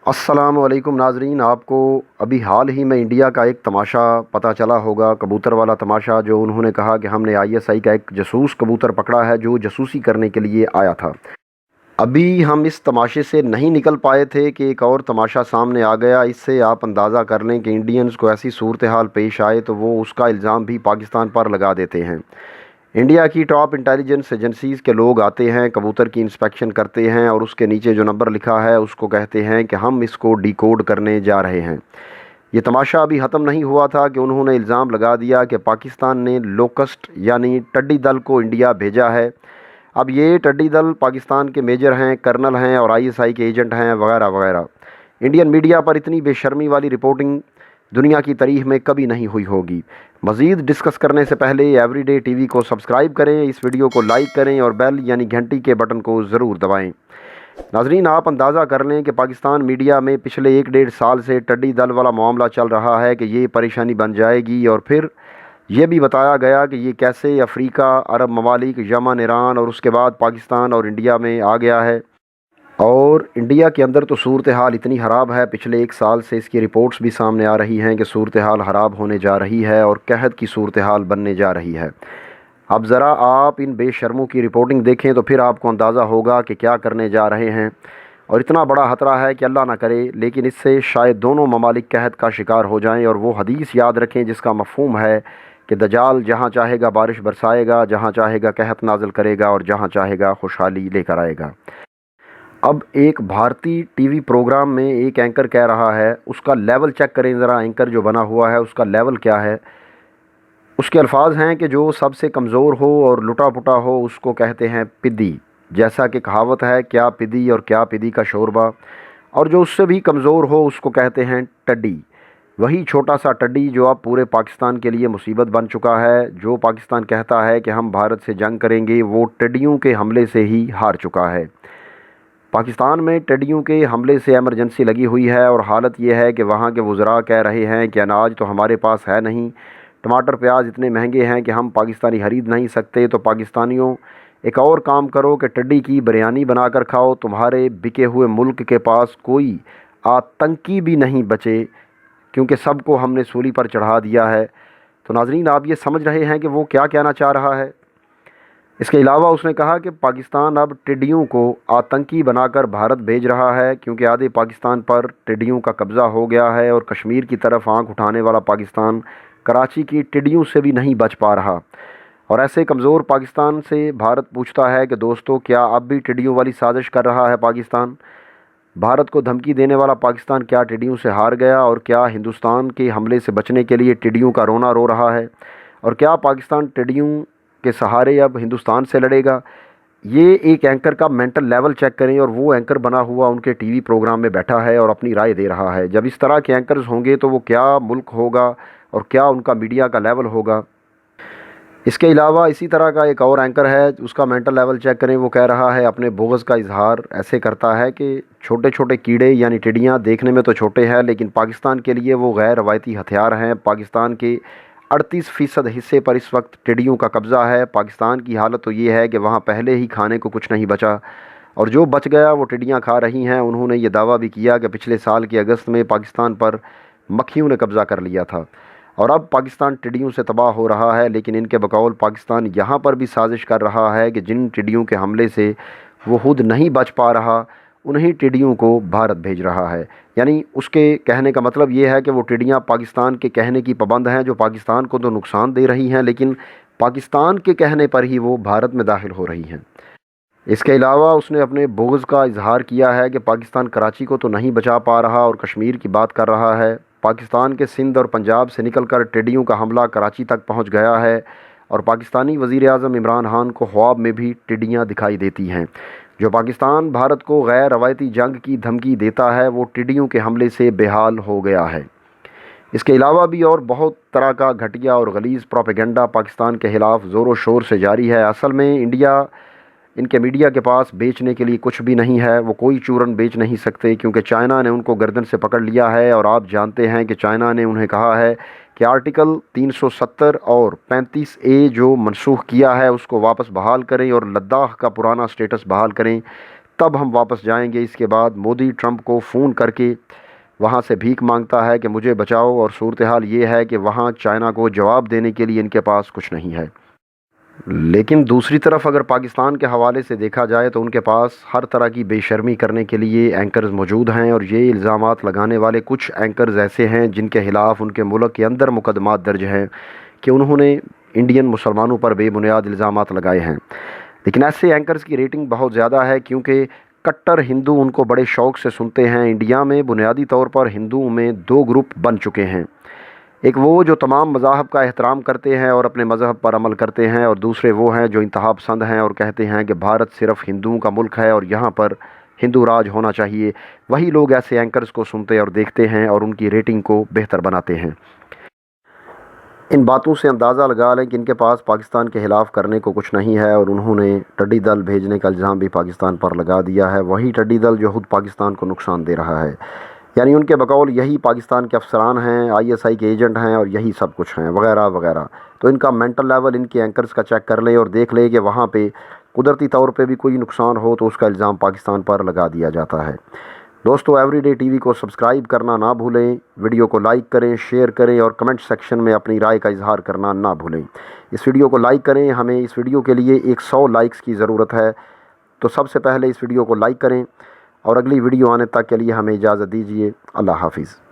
अस्सलाम वालेकुम नाजरीन। आपको अभी हाल ही में इंडिया का एक तमाशा पता चला होगा, कबूतर वाला तमाशा। जो उन्होंने कहा कि हमने आईएसआई का एक जासूस कबूतर पकड़ा है जो जासूसी करने के लिए आया था। अभी हम इस तमाशे से नहीं निकल पाए थे कि एक और तमाशा सामने आ गया। इससे आप अंदाज़ा कर लें कि इंडियंस को ऐसी सूरत हाल पेश आए तो वो उसका इल्ज़ाम भी पाकिस्तान पर लगा देते हैं। इंडिया की टॉप इंटेलिजेंस एजेंसीज़ के लोग आते हैं, कबूतर की इंस्पेक्शन करते हैं और उसके नीचे जो नंबर लिखा है उसको कहते हैं कि हम इसको डिकोड करने जा रहे हैं। ये तमाशा अभी ख़त्म नहीं हुआ था कि उन्होंने इल्ज़ाम लगा दिया कि पाकिस्तान ने लोकस्ट यानी टड्डी दल को इंडिया भेजा है। अब ये टड्डी दल पाकिस्तान के मेजर हैं, कर्नल हैं और आईएसआई के एजेंट हैं वगैरह वगैरह। इंडियन मीडिया पर इतनी बेशर्मी वाली रिपोर्टिंग दुनिया की तारीख में कभी नहीं हुई होगी। मज़ीद डिस्कस करने से पहले एवरीडे टीवी को सब्सक्राइब करें, इस वीडियो को लाइक करें और बेल यानी घंटी के बटन को ज़रूर दबाएं। नाजरीन, आप अंदाज़ा कर लें कि पाकिस्तान मीडिया में पिछले 1-1.5 साल से टड्डी दल वाला मामला चल रहा है कि ये परेशानी बन जाएगी। और फिर ये भी बताया गया कि ये कैसे अफ्रीका, अरब ममालिक, यमन, ईरान और उसके बाद पाकिस्तान और इंडिया में आ गया है। और इंडिया के अंदर तो सूरत हाल इतनी ख़राब है, पिछले 1 साल से इसकी रिपोर्ट्स भी सामने आ रही हैं कि सूरत हाल ख़राब होने जा रही है और कहत की सूरत हाल बनने जा रही है। अब ज़रा आप इन बेशर्मों की रिपोर्टिंग देखें तो फिर आपको अंदाज़ा होगा कि क्या करने जा रहे हैं। और इतना बड़ा ख़तरा है कि अल्लाह ना करे, लेकिन इससे शायद दोनों ममालिक कहत का शिकार हो जाएं। और वो हदीस याद रखें जिसका मफ़हूम है कि दज्जाल जहाँ चाहेगा बारिश बरसाएगा, जहाँ चाहेगा कहत नाज़िल करेगा और जहाँ चाहेगा खुशहाली लेकर आएगा। अब एक भारतीय टीवी प्रोग्राम में एक एंकर कह रहा है, उसका लेवल चेक करें ज़रा, एंकर जो बना हुआ है उसका लेवल क्या है। उसके अल्फाज हैं कि जो सबसे कमज़ोर हो और लुटा पुटा हो उसको कहते हैं पिद्दी। जैसा कि कहावत है, क्या पिद्दी और क्या पिद्दी का शोरबा। और जो उससे भी कमज़ोर हो उसको कहते हैं टड्डी। वही छोटा सा टड्डी जो अब पूरे पाकिस्तान के लिए मुसीबत बन चुका है। जो पाकिस्तान कहता है कि हम भारत से जंग करेंगे, वो टिड्डियों के हमले से ही हार चुका है। पाकिस्तान में टिड्डियों के हमले से एमरजेंसी लगी हुई है और हालत ये है कि वहाँ के वज़रा कह रहे हैं कि अनाज तो हमारे पास है नहीं, टमाटर प्याज इतने महंगे हैं कि हम पाकिस्तानी ख़रीद नहीं सकते। तो पाकिस्तानियों, एक और काम करो कि टिड्डी की बिरयानी बनाकर खाओ। तुम्हारे बिके हुए मुल्क के पास कोई आतंकी भी नहीं बचे, क्योंकि सबको हमने सूली पर चढ़ा दिया है। तो नाजरीन, आप ये समझ रहे हैं कि वो क्या कहना चाह रहा है। इसके अलावा उसने कहा कि पाकिस्तान अब टिड्डियों को आतंकी बनाकर भारत भेज रहा है, क्योंकि आधे पाकिस्तान पर टिड्डियों का कब्ज़ा हो गया है और कश्मीर की तरफ आंख उठाने वाला पाकिस्तान कराची की टिड्डियों से भी नहीं बच पा रहा। और ऐसे कमज़ोर पाकिस्तान से भारत पूछता है कि दोस्तों, क्या अब भी टिड्डियों वाली साजिश कर रहा है पाकिस्तान। भारत को धमकी देने वाला पाकिस्तान क्या टिड्डियों से हार गया, और क्या हिंदुस्तान के हमले से बचने के लिए टिड्डियों का रोना रो रहा है, और क्या पाकिस्तान टिड्डियों के सहारे अब हिंदुस्तान से लड़ेगा। ये एक एंकर का मेंटल लेवल चेक करें, और वो एंकर बना हुआ उनके टीवी प्रोग्राम में बैठा है और अपनी राय दे रहा है। जब इस तरह के एंकर्स होंगे तो वो क्या मुल्क होगा और क्या उनका मीडिया का लेवल होगा। इसके अलावा इसी तरह का एक और एंकर है, उसका मेंटल लेवल चेक करें। वो कह रहा है, अपने बोगस का इजहार ऐसे करता है कि छोटे छोटे कीड़े यानी टिड्डियाँ देखने में तो छोटे हैं, लेकिन पाकिस्तान के लिए वो गैर रवायती हथियार हैं। पाकिस्तान के 38% हिस्से पर इस वक्त टिड्डियों का कब्ज़ा है। पाकिस्तान की हालत तो ये है कि वहाँ पहले ही खाने को कुछ नहीं बचा, और जो बच गया वो टिड्डियाँ खा रही हैं। उन्होंने ये दावा भी किया कि पिछले साल के अगस्त में पाकिस्तान पर मक्खियों ने कब्ज़ा कर लिया था और अब पाकिस्तान टिड्डियों से तबाह हो रहा है। लेकिन इनके बकौल पाकिस्तान यहाँ पर भी साजिश कर रहा है कि जिन टिड्डियों के हमले से वो खुद नहीं बच पा रहा, उन्हीं टिड्डियों को भारत भेज रहा है। यानी उसके कहने का मतलब ये है कि वो टिड्डियाँ पाकिस्तान के कहने की पाबंद हैं, जो पाकिस्तान को तो नुकसान दे रही हैं, लेकिन पाकिस्तान के कहने पर ही वो भारत में दाखिल हो रही हैं। इसके अलावा उसने अपने बोझ का इजहार किया है कि पाकिस्तान कराची को तो नहीं बचा पा रहा और कश्मीर की बात कर रहा है। पाकिस्तान के सिंध और पंजाब से निकलकर टिड्डियों का हमला कराची तक पहुंच गया है, और पाकिस्तानी वज़ीर आज़म इमरान खान को ख्वाब में भी टिड्डियां दिखाई देती हैं। जो पाकिस्तान भारत को गैर रवायती जंग की धमकी देता है, वो टिड्डियों के हमले से बेहाल हो गया है। इसके अलावा भी और बहुत तरह का घटिया और गलीज़ प्रोपेगेंडा पाकिस्तान के ख़िलाफ़ ज़ोर शोर से जारी है। असल में इंडिया, इनके मीडिया के पास बेचने के लिए कुछ भी नहीं है। वो कोई चूरन बेच नहीं सकते, क्योंकि चाइना ने उनको गर्दन से पकड़ लिया है। और आप जानते हैं कि चाइना ने उन्हें कहा है कि आर्टिकल 370 और 35A जो मनसूख किया है उसको वापस बहाल करें और लद्दाख का पुराना स्टेटस बहाल करें, तब हम वापस जाएंगे। इसके बाद मोदी ट्रंप को फ़ोन करके वहाँ से भीख मांगता है कि मुझे बचाओ, और सूरत हाल ये है कि वहाँ चाइना को जवाब देने के लिए इनके पास कुछ नहीं है। लेकिन दूसरी तरफ अगर पाकिस्तान के हवाले से देखा जाए तो उनके पास हर तरह की बेशर्मी करने के लिए एंकर्स मौजूद हैं, और ये इल्ज़ामात लगाने वाले कुछ एंकर्स ऐसे हैं जिनके ख़िलाफ़ उनके मुल्क के अंदर मुकदमात दर्ज हैं कि उन्होंने इंडियन मुसलमानों पर बेबुनियाद इल्ज़ामात लगाए हैं। लेकिन ऐसे एंकर्स की रेटिंग बहुत ज़्यादा है क्योंकि कट्टर हिंदू उनको बड़े शौक़ से सुनते हैं। इंडिया में बुनियादी तौर पर हिंदुओं में दो ग्रुप बन चुके हैं, एक वो जो तमाम मज़ाहब का एहतराम करते हैं और अपने मज़हब पर अमल करते हैं, और दूसरे वो हैं जो इंतहा पसंद हैं और कहते हैं कि भारत सिर्फ़ हिंदुओं का मुल्क है और यहाँ पर हिंदू राज होना चाहिए। वही लोग ऐसे एंकर्स को सुनते और देखते हैं और उनकी रेटिंग को बेहतर बनाते हैं। इन बातों से अंदाज़ा लगा लें कि इनके पास पाकिस्तान के ख़िलाफ़ करने को कुछ नहीं है, और उन्होंने टड्डी दल भेजने का इल्ज़ाम भी पाकिस्तान पर लगा दिया है। वही टड्डी दल जो खुद पाकिस्तान को नुकसान दे रहा है, यानी उनके बकौल यही पाकिस्तान के अफसरान हैं, ISI के एजेंट हैं और यही सब कुछ हैं वगैरह वगैरह। तो इनका मेंटल लेवल इनके एंकर्स का चेक कर लें और देख लें कि वहाँ पे कुदरती तौर पे भी कोई नुकसान हो तो उसका इल्ज़ाम पाकिस्तान पर लगा दिया जाता है। दोस्तों, एवरीडे टीवी को सब्सक्राइब करना ना भूलें, वीडियो को लाइक करें, शेयर करें और कमेंट सेक्शन में अपनी राय का इजहार करना ना भूलें। इस वीडियो को लाइक करें, हमें इस वीडियो के लिए 100 लाइक्स की ज़रूरत है। तो सबसे पहले इस वीडियो को लाइक करें और अगली वीडियो आने तक के लिए हमें इजाज़त दीजिए। अल्लाह हाफिज़।